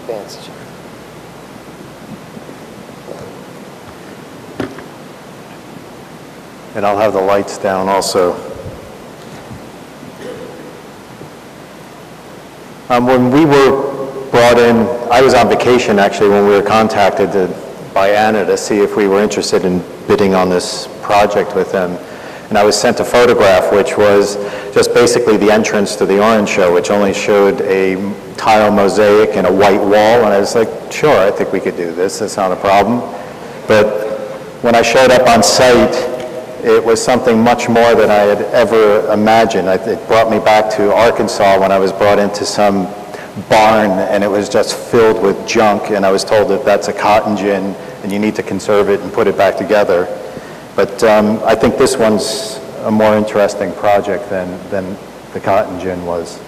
advance. And I'll have the lights down also. When we were brought in, I was on vacation actually when we were contacted by Anna to see if we were interested in bidding on this project with them. And I was sent a photograph which was just basically the entrance to the Orange Show, which only showed a tile mosaic and a white wall. And I was like, sure, I think we could do this. It's not a problem. But when I showed up on site, it was something much more than I had ever imagined. It brought me back to Arkansas when I was brought into some barn and it was just filled with junk, and I was told that that's a cotton gin and you need to conserve it and put it back together. But I think this one's a more interesting project than the cotton gin was.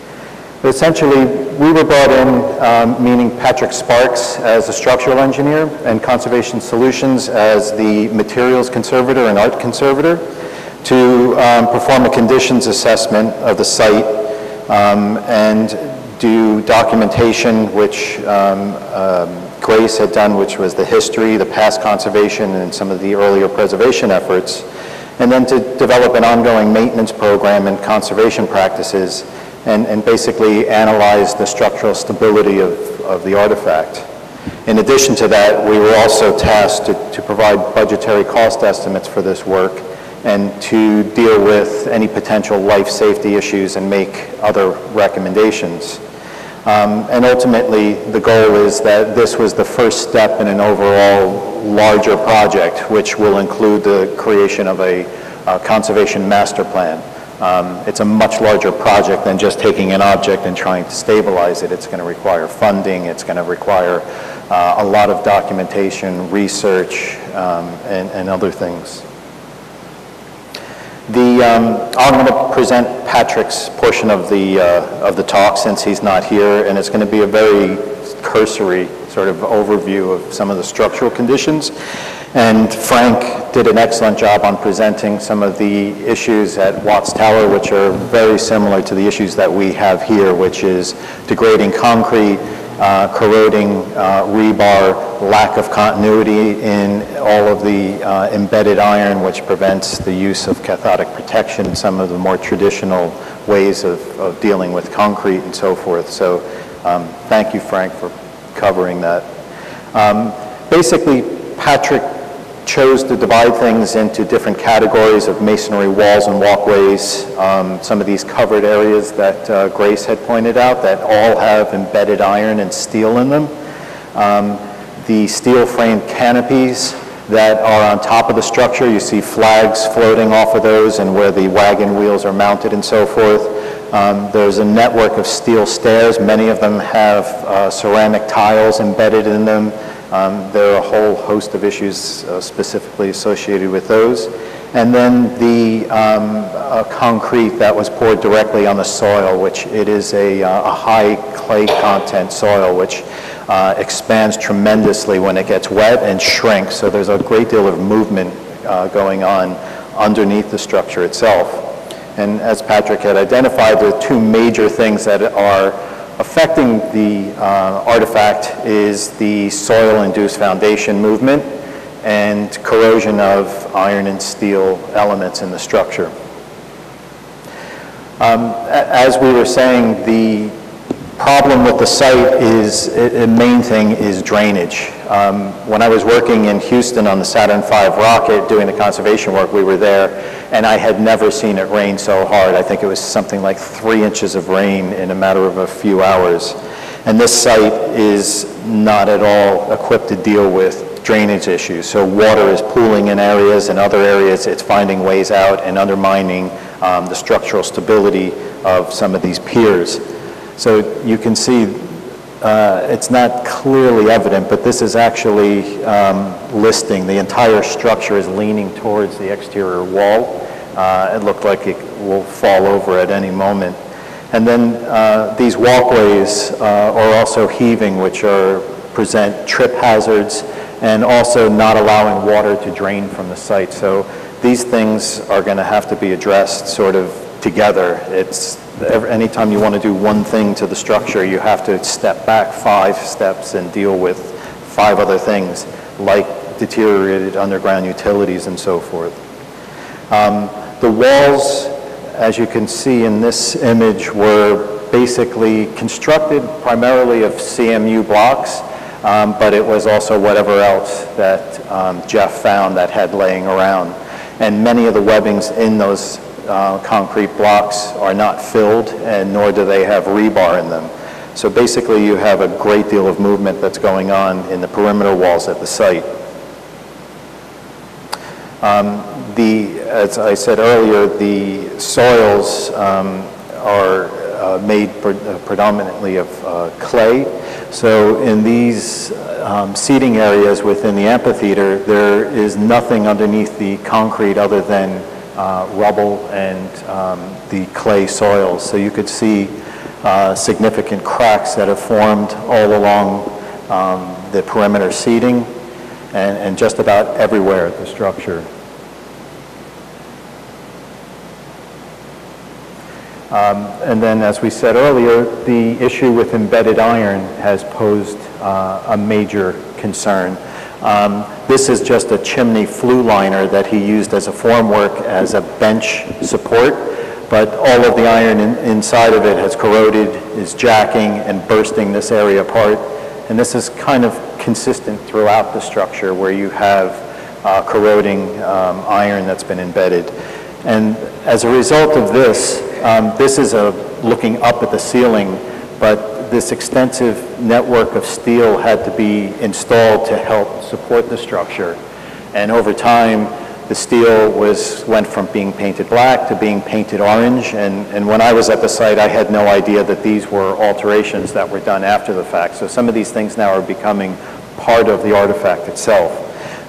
But essentially, we were brought in, meaning Patrick Sparks as a structural engineer and Conservation Solutions as the materials conservator and art conservator, to perform a conditions assessment of the site and do documentation, which Grace had done, which was the history, the past conservation, and some of the earlier preservation efforts, and then to develop an ongoing maintenance program and conservation practices, and basically analyze the structural stability of the artifact. In addition to that, we were also tasked to provide budgetary cost estimates for this work and to deal with any potential life safety issues and make other recommendations. And ultimately, the goal is that this was the first step in an overall larger project, which will include the creation of a conservation master plan. It's a much larger project than just taking an object and trying to stabilize it. It's going to require funding. It's going to require a lot of documentation, research, and other things. I'm going to present Patrick's portion of the talk since he's not here, and it's going to be a very cursory sort of overview of some of the structural conditions. And Frank did an excellent job on presenting some of the issues at Watts Tower, which are very similar to the issues that we have here, which is degrading concrete, corroding rebar, lack of continuity in all of the embedded iron, which prevents the use of cathodic protection, some of the more traditional ways of dealing with concrete and so forth. So thank you, Frank, for covering that. Basically, Patrick chose to divide things into different categories of masonry walls and walkways. Some of these covered areas that Grace had pointed out that all have embedded iron and steel in them. The steel framed canopies that are on top of the structure, you see flags floating off of those and where the wagon wheels are mounted and so forth. There's a network of steel stairs. Many of them have ceramic tiles embedded in them. There are a whole host of issues specifically associated with those. And then the concrete that was poured directly on the soil, which it is a high clay content soil, which expands tremendously when it gets wet and shrinks. So there's a great deal of movement going on underneath the structure itself. And as Patrick had identified, the two major things that are affecting the artifact is the soil-induced foundation movement and corrosion of iron and steel elements in the structure. As we were saying, the problem with the site is, the main thing is drainage. When I was working in Houston on the Saturn V rocket doing the conservation work, we were there, and I had never seen it rain so hard. I think it was something like 3 inches of rain in a matter of a few hours. And this site is not at all equipped to deal with drainage issues. So water is pooling in areas, and other areas it's finding ways out and undermining the structural stability of some of these piers. So you can see it's not clearly evident, but this is actually listing. The entire structure is leaning towards the exterior wall. It looked like it will fall over at any moment. And then these walkways are also heaving, which present trip hazards and also not allowing water to drain from the site. So these things are going to have to be addressed sort of together. Anytime you want to do one thing to the structure, you have to step back 5 steps and deal with 5 other things, like deteriorated underground utilities and so forth. The walls, as you can see in this image, were basically constructed primarily of CMU blocks, but it was also whatever else that Jeff found that had laying around. And many of the webbings in those concrete blocks are not filled, and nor do they have rebar in them. So basically you have a great deal of movement that's going on in the perimeter walls at the site. As I said earlier, the soils are made predominantly of clay. So in these seating areas within the amphitheater, there is nothing underneath the concrete other than rubble and the clay soils. So you could see significant cracks that have formed all along the perimeter seating and just about everywhere at the structure. And then, as we said earlier, the issue with embedded iron has posed a major concern. This is just a chimney flue liner that he used as a formwork as a bench support, but all of the iron inside of it has corroded, is jacking and bursting this area apart. And this is kind of consistent throughout the structure where you have corroding iron that's been embedded. And as a result of this, this is looking up at the ceiling, but this extensive network of steel had to be installed to help support the structure. And over time, the steel went from being painted black to being painted orange. And when I was at the site, I had no idea that these were alterations that were done after the fact. So some of these things now are becoming part of the artifact itself.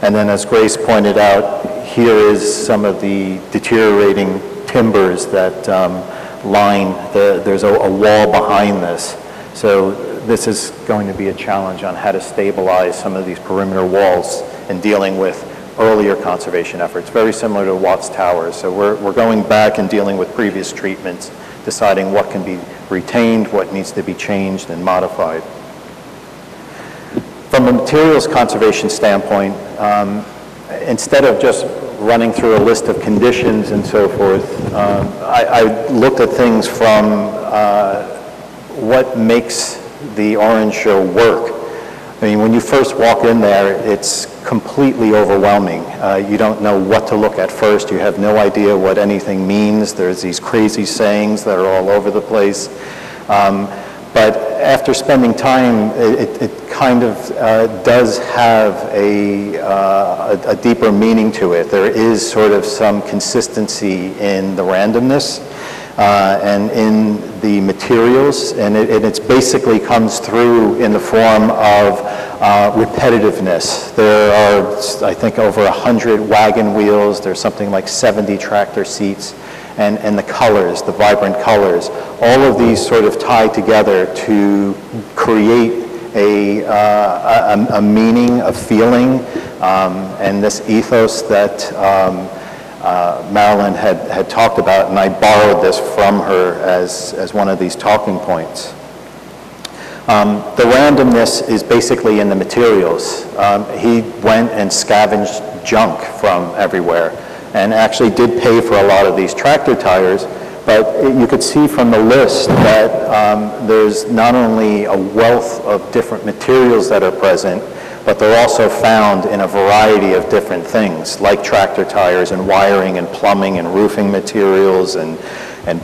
And then, as Grace pointed out, here is some of the deteriorating timbers that line there's a wall behind this. So this is going to be a challenge on how to stabilize some of these perimeter walls and dealing with earlier conservation efforts, very similar to Watts Towers. So we're going back and dealing with previous treatments, deciding what can be retained, what needs to be changed and modified. From a materials conservation standpoint, instead of just running through a list of conditions and so forth, I looked at things from what makes the orange show work. I mean, when you first walk in there, it's completely overwhelming. You don't know what to look at first. You have no idea what anything means. There's these crazy sayings that are all over the place. But after spending time, it kind of does have a deeper meaning to it. There is sort of some consistency in the randomness and in the materials, and it basically comes through in the form of repetitiveness. There are, I think, over 100 wagon wheels. There's something like 70 tractor seats. And the colors, the vibrant colors, all of these sort of tie together to create a meaning, a feeling, and this ethos that Marilyn had talked about, and I borrowed this from her as one of these talking points. The randomness is basically in the materials. He went and scavenged junk from everywhere, and actually did pay for a lot of these tractor tires, but you could see from the list that there's not only a wealth of different materials that are present, but they're also found in a variety of different things, like tractor tires and wiring and plumbing and roofing materials and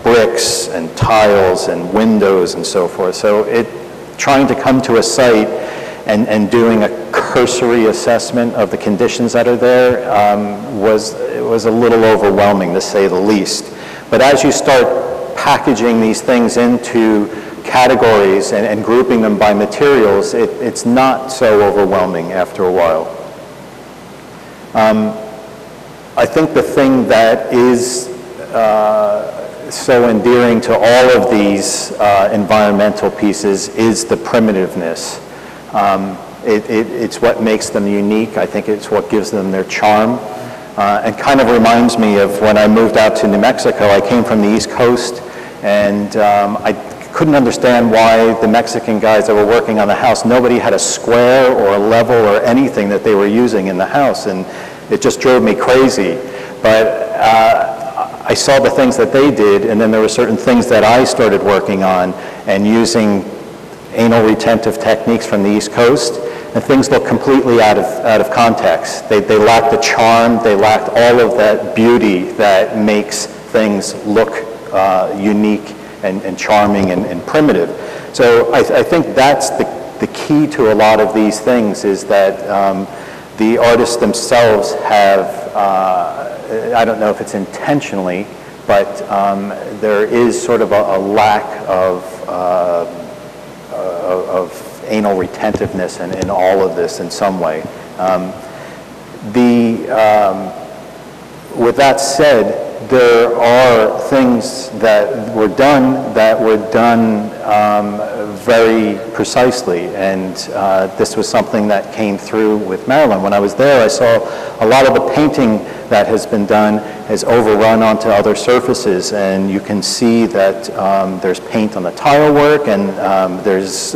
bricks and tiles and windows and so forth. So trying to come to a site and doing a cursory assessment of the conditions that are there was a little overwhelming, to say the least. But as you start packaging these things into categories and grouping them by materials, it's not so overwhelming after a while. I think the thing that is so endearing to all of these environmental pieces is the primitiveness. It's what makes them unique. I think it's what gives them their charm. and kind of reminds me of when I moved out to New Mexico. I came from the East Coast, and I couldn't understand why the Mexican guys that were working on the house, nobody had a square or a level or anything that they were using in the house, and it just drove me crazy. But I saw the things that they did, and then there were certain things that I started working on and using anal retentive techniques from the East Coast, and things look completely out of context. They lacked the charm, they lacked all of that beauty that makes things look unique and charming and primitive. So I think that's the key to a lot of these things, is that the artists themselves have, I don't know if it's intentionally, but there is sort of a lack of anal retentiveness in all of this in some way. With that said, there are things that were done very precisely, and this was something that came through with Marilyn. When I was there, I saw a lot of the painting that has been done has overrun onto other surfaces, and you can see that there's paint on the tile work, and there's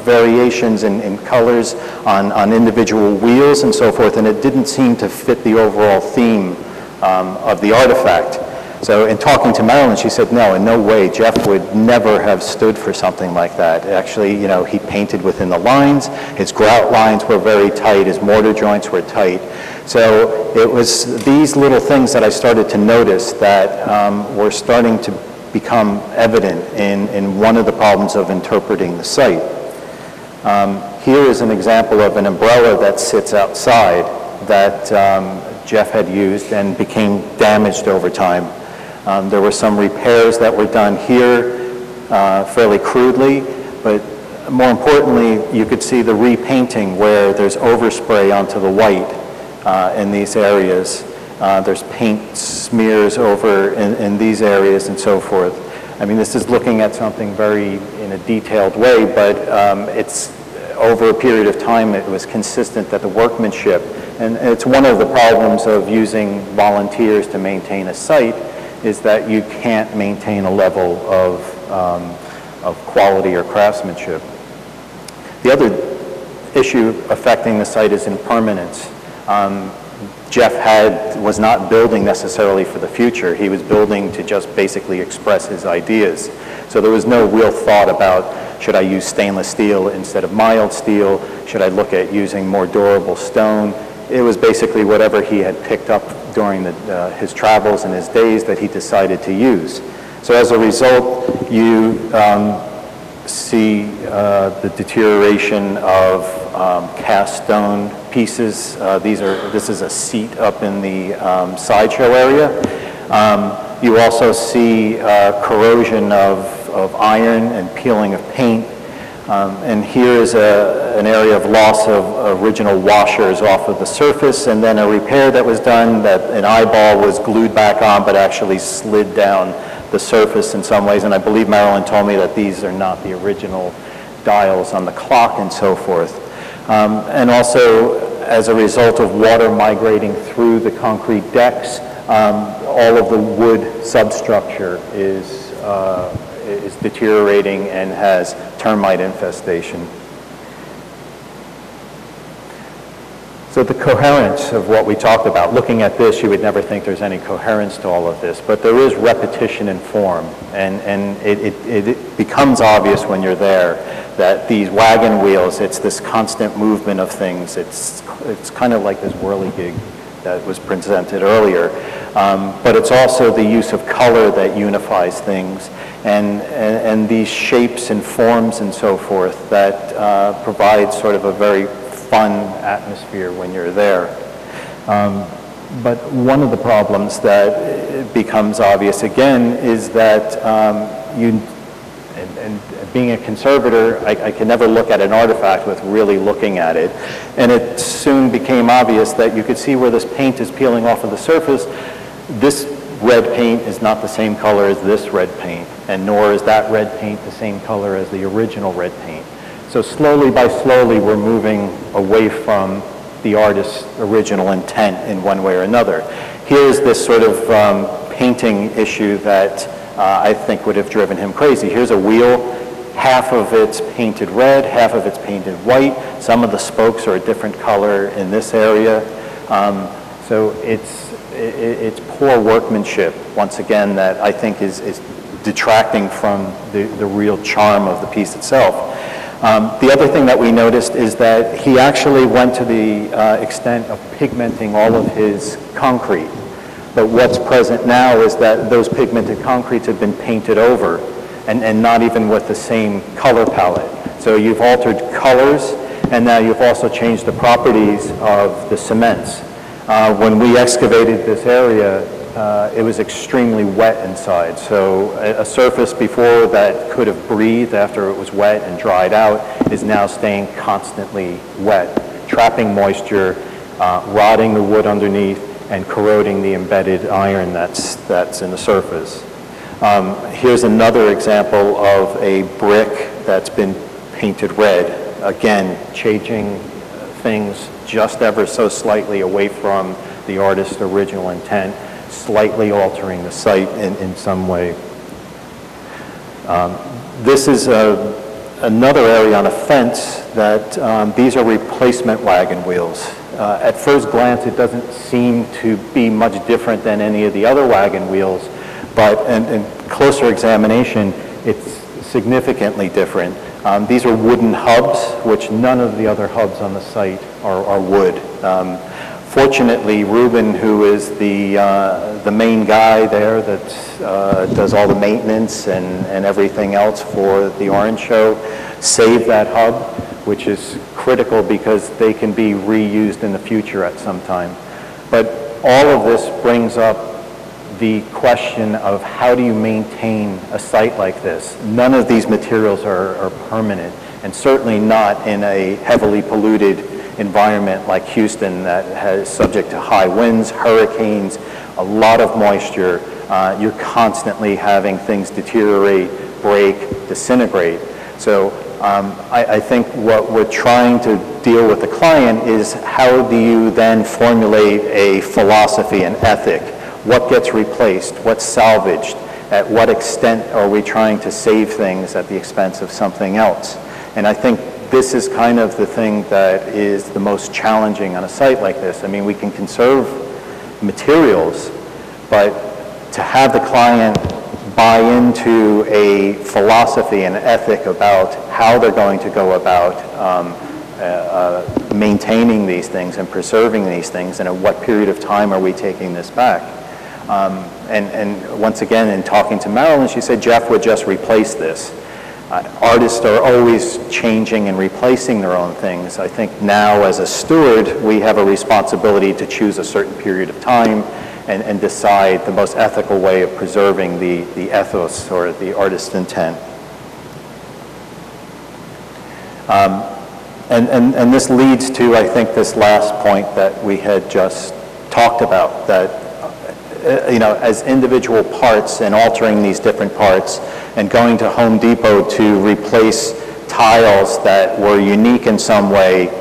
variations in colors on individual wheels and so forth, and it didn't seem to fit the overall theme of the artifact. So in talking to Marilyn, she said, no, in no way, Jeff would never have stood for something like that. Actually, you know, he painted within the lines, his grout lines were very tight, his mortar joints were tight. So it was these little things that I started to notice that were starting to become evident in one of the problems of interpreting the site. Here is an example of an umbrella that sits outside that Jeff had used and became damaged over time. There were some repairs that were done here fairly crudely, but more importantly, you could see the repainting where there's overspray onto the white in these areas. There's paint smears over in these areas and so forth. I mean, this is looking at something very in a detailed way, but it's over a period of time it was consistent that the workmanship, and it's one of the problems of using volunteers to maintain a site, is that you can't maintain a level of quality or craftsmanship. The other issue affecting the site is impermanence. Jeff was not building necessarily for the future. He was building to just basically express his ideas. So there was no real thought about, should I use stainless steel instead of mild steel? Should I look at using more durable stone? It was basically whatever he had picked up during his travels and his days that he decided to use. So as a result, you see the deterioration of cast stone pieces. This is a seat up in the sideshow area. You also see corrosion of iron and peeling of paint. And here is an area of loss of original washers off of the surface, and then a repair that was done that an eyeball was glued back on but actually slid down the surface in some ways. And I believe Marilyn told me that these are not the original dials on the clock and so forth. And also, as a result of water migrating through the concrete decks, all of the wood substructure is deteriorating and has termite infestation. So the coherence of what we talked about, looking at this, you would never think there's any coherence to all of this, but there is repetition in form, and it becomes obvious when you're there that these wagon wheels, it's this constant movement of things. It's kind of like this whirligig that was presented earlier, but it's also the use of color that unifies things, and these shapes and forms and so forth that provide sort of a very fun atmosphere when you're there. But one of the problems that becomes obvious again is that and being a conservator, I can never look at an artifact with really looking at it. And it soon became obvious that you could see where this paint is peeling off of the surface. This red paint is not the same color as this red paint, and nor is that red paint the same color as the original red paint. So slowly by slowly, we're moving away from the artist's original intent in one way or another. Here's this sort of painting issue that I think would have driven him crazy. Here's a wheel, half of it's painted red, half of it's painted white. Some of the spokes are a different color in this area. So it's poor workmanship, once again, that I think is detracting from the real charm of the piece itself. The other thing that we noticed is that he actually went to the extent of pigmenting all of his concrete. But what's present now is that those pigmented concretes have been painted over and not even with the same color palette. So you've altered colors, and now you've also changed the properties of the cements. When we excavated this area, it was extremely wet inside. So a surface before that could have breathed after it was wet and dried out is now staying constantly wet, trapping moisture, rotting the wood underneath, and corroding the embedded iron that's in the surface. Here's another example of a brick that's been painted red. Again, changing things just ever so slightly away from the artist's original intent, slightly altering the site in some way. This is another area on a fence that these are replacement wagon wheels. At first glance, it doesn't seem to be much different than any of the other wagon wheels, but in closer examination, it's significantly different. These are wooden hubs, which none of the other hubs on the site are wood. Fortunately, Ruben, who is the main guy there that does all the maintenance and everything else for the Orange Show, saved that hub, which is critical because they can be reused in the future at some time. But all of this brings up the question of how do you maintain a site like this? None of these materials are permanent, and certainly not in a heavily polluted environment like Houston that is subject to high winds, hurricanes, a lot of moisture. You're constantly having things deteriorate, break, disintegrate. So I think what we're trying to deal with the client is how do you then formulate a philosophy and ethic? What gets replaced? What's salvaged? At what extent are we trying to save things at the expense of something else? And I think this is kind of the thing that is the most challenging on a site like this. I mean, we can conserve materials, but to have the client buy into a philosophy and ethic about how they're going to go about maintaining these things and preserving these things, and at what period of time are we taking this back? And once again, in talking to Marilyn, she said Jeff would just replace this. Artists are always changing and replacing their own things. I think now, as a steward, we have a responsibility to choose a certain period of time and decide the most ethical way of preserving the ethos or the artist's intent. And this leads to, I think, this last point that we had just talked about, that you know, as individual parts and altering these different parts and going to Home Depot to replace tiles that were unique in some way,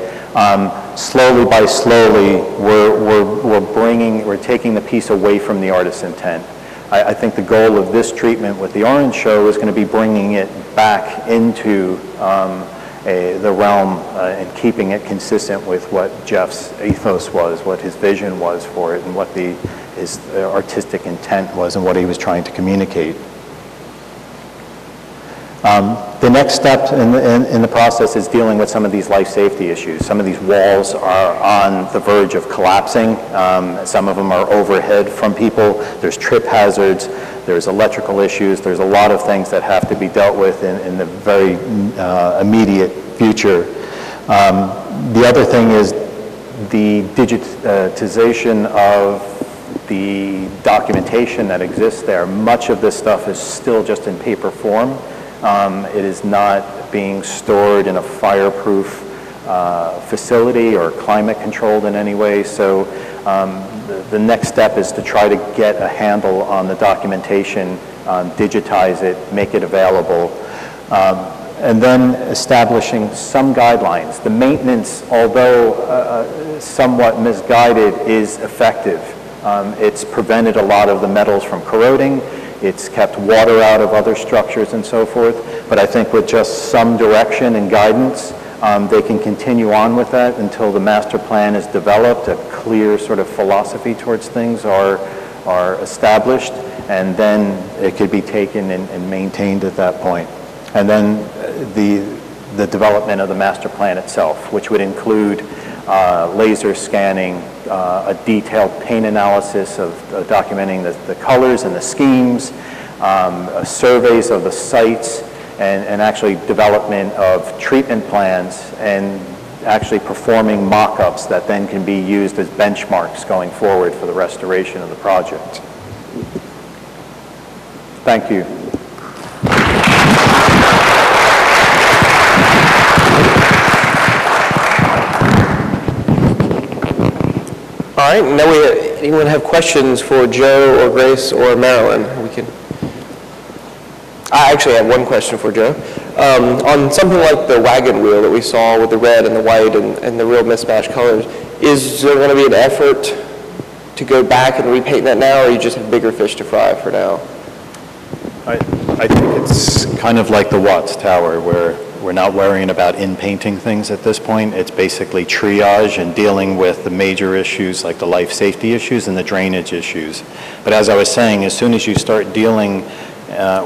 slowly by slowly, we're taking the piece away from the artist's intent. I think the goal of this treatment with the Orange Show is going to be bringing it back into the realm and keeping it consistent with what Jeff's ethos was, what his vision was for it, and what his artistic intent was and what he was trying to communicate. The next step in the process is dealing with some of these life safety issues. Some of these walls are on the verge of collapsing. Some of them are overhead from people. There's trip hazards. There's electrical issues. There's a lot of things that have to be dealt with in the very immediate future. The other thing is the digitization of the documentation that exists there. Much of this stuff is still just in paper form. It is not being stored in a fireproof facility or climate controlled in any way. So the next step is to try to get a handle on the documentation, digitize it, make it available. and then establishing some guidelines. The maintenance, although somewhat misguided, is effective. It's prevented a lot of the metals from corroding. It's kept water out of other structures and so forth. But I think with just some direction and guidance, they can continue on with that until the master plan is developed, a clear sort of philosophy towards things are established, and then it could be taken and maintained at that point. And then the development of the master plan itself, which would include laser scanning, a detailed paint analysis of documenting the colors and the schemes, surveys of the sites, and actually development of treatment plans, and actually performing mock-ups that then can be used as benchmarks going forward for the restoration of the project. Thank you. All right, now anyone have questions for Joe or Grace or Marilyn? We can. I actually have one question for Joe. On something like the wagon wheel that we saw with the red and the white and the real mismatched colors, is there going to be an effort to go back and repaint that now, or you just have bigger fish to fry for now? I think it's kind of like the Watts Tower, where we're not worrying about in-painting things at this point. It's basically triage and dealing with the major issues like the life safety issues and the drainage issues. But as I was saying, as soon as you start dealing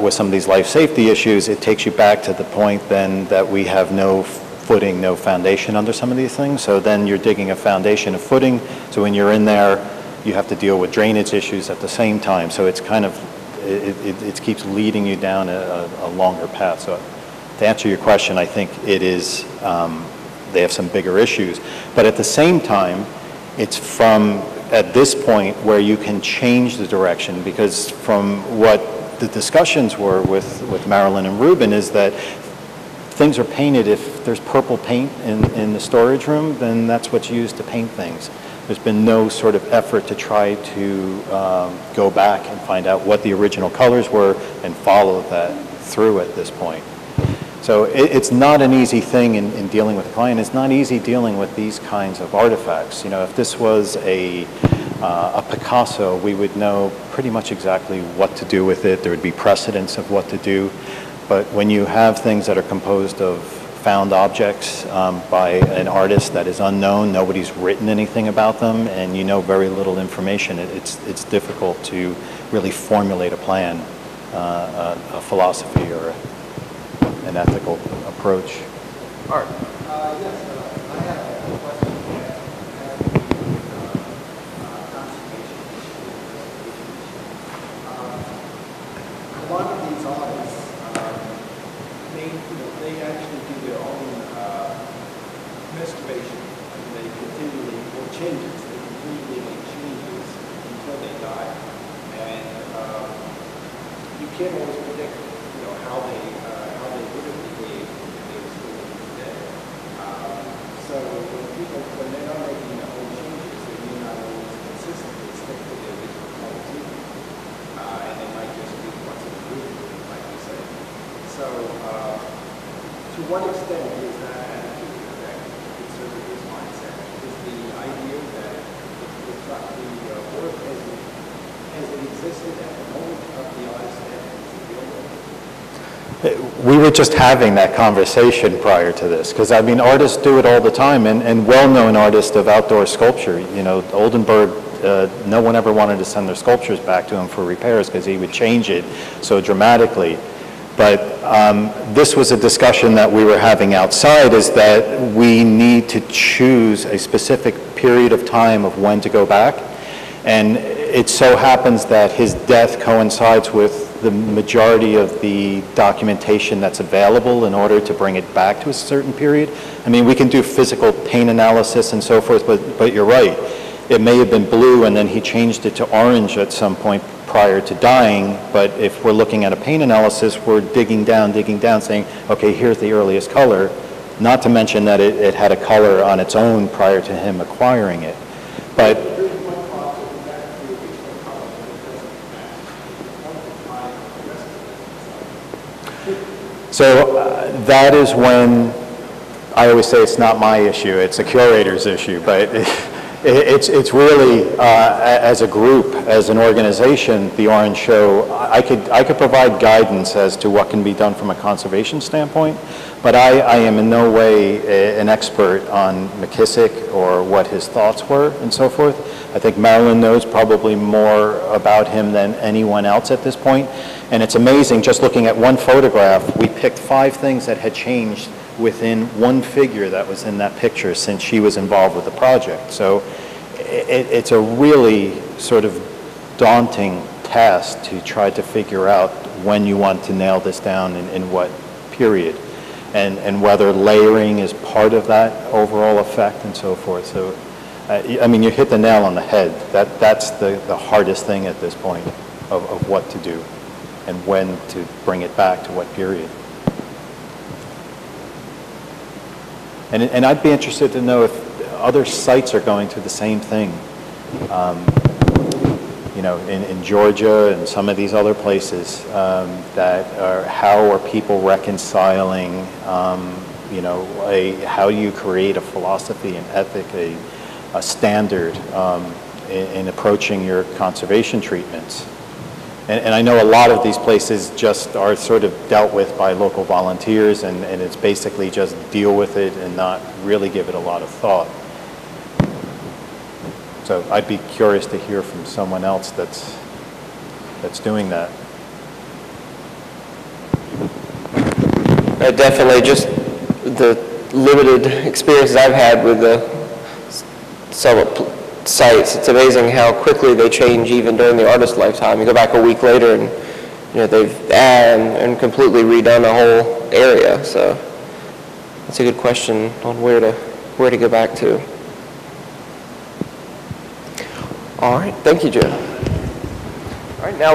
with some of these life safety issues, it takes you back to the point then that we have no footing, no foundation under some of these things. So then you're digging a foundation of footing. So when you're in there, you have to deal with drainage issues at the same time. So it's kind of, it keeps leading you down a longer path. So to answer your question, I think it is, they have some bigger issues. But at the same time, it's from at this point where you can change the direction, because from what the discussions were with Marilyn and Ruben is that things are painted. If there's purple paint in the storage room, then that's what's used to paint things. There's been no sort of effort to try to go back and find out what the original colors were and follow that through at this point. So it's not an easy thing in dealing with a client. It's not easy dealing with these kinds of artifacts. You know, if this was a Picasso, we would know pretty much exactly what to do with it. There would be precedents of what to do. But when you have things that are composed of found objects by an artist that is unknown, nobody's written anything about them, and you know very little information, it's difficult to really formulate a plan, a philosophy, or an ethical approach. Art. Yes, I have a question. A lot of these artists, they actually do their own restoration. They continually, or changes, they continually make changes until they die. And you can't always predict, how they would have behaved if they were still living today. So when they're not making their own changes, they may not always consistently stick to their original quality. And they might just be what's in the room, like you say. So to what extent is that attitude correct, conservative mindset? Is the idea that the work as it existed at the moment of the artist that is available? We were just having that conversation prior to this, because I mean, artists do it all the time, and well-known artists of outdoor sculpture. You know, Oldenburg, no one ever wanted to send their sculptures back to him for repairs because he would change it so dramatically. But this was a discussion that we were having outside, is that we need to choose a specific period of time of when to go back. And it so happens that his death coincides with the majority of the documentation that's available in order to bring it back to a certain period. I mean, we can do physical paint analysis and so forth, but you're right. It may have been blue and then he changed it to orange at some point prior to dying, but if we're looking at a paint analysis, we're digging down, saying, okay, here's the earliest color, not to mention that it had a color on its own prior to him acquiring it. But so that is when, I always say it's not my issue, it's a curator's issue, but it's really, as a group, as an organization, the Orange Show, I could provide guidance as to what can be done from a conservation standpoint, but I am in no way an expert on McKissack or what his thoughts were and so forth. I think Marilyn knows probably more about him than anyone else at this point. And it's amazing, just looking at one photograph, we picked 5 things that had changed within one figure that was in that picture since she was involved with the project. So it's a really sort of daunting task to try to figure out when you want to nail this down in what period, and whether layering is part of that overall effect and so forth. So, I mean, you hit the nail on the head. That's the hardest thing at this point of what to do and when to bring it back to what period. And I'd be interested to know if other sites are going through the same thing. You know, in Georgia and some of these other places, that are, how are people reconciling, you know, how do you create a philosophy and ethic, a standard in approaching your conservation treatments. And I know a lot of these places just are sort of dealt with by local volunteers, and it's basically just deal with it and not really give it a lot of thought. So I'd be curious to hear from someone else that's doing that. Definitely, just the limited experiences I've had with some sites, it's amazing how quickly they change even during the artist's lifetime. You go back a week later and, you know, they've and completely redone a whole area. So that's a good question on where to go back to. All right, thank you, Joe. All right, now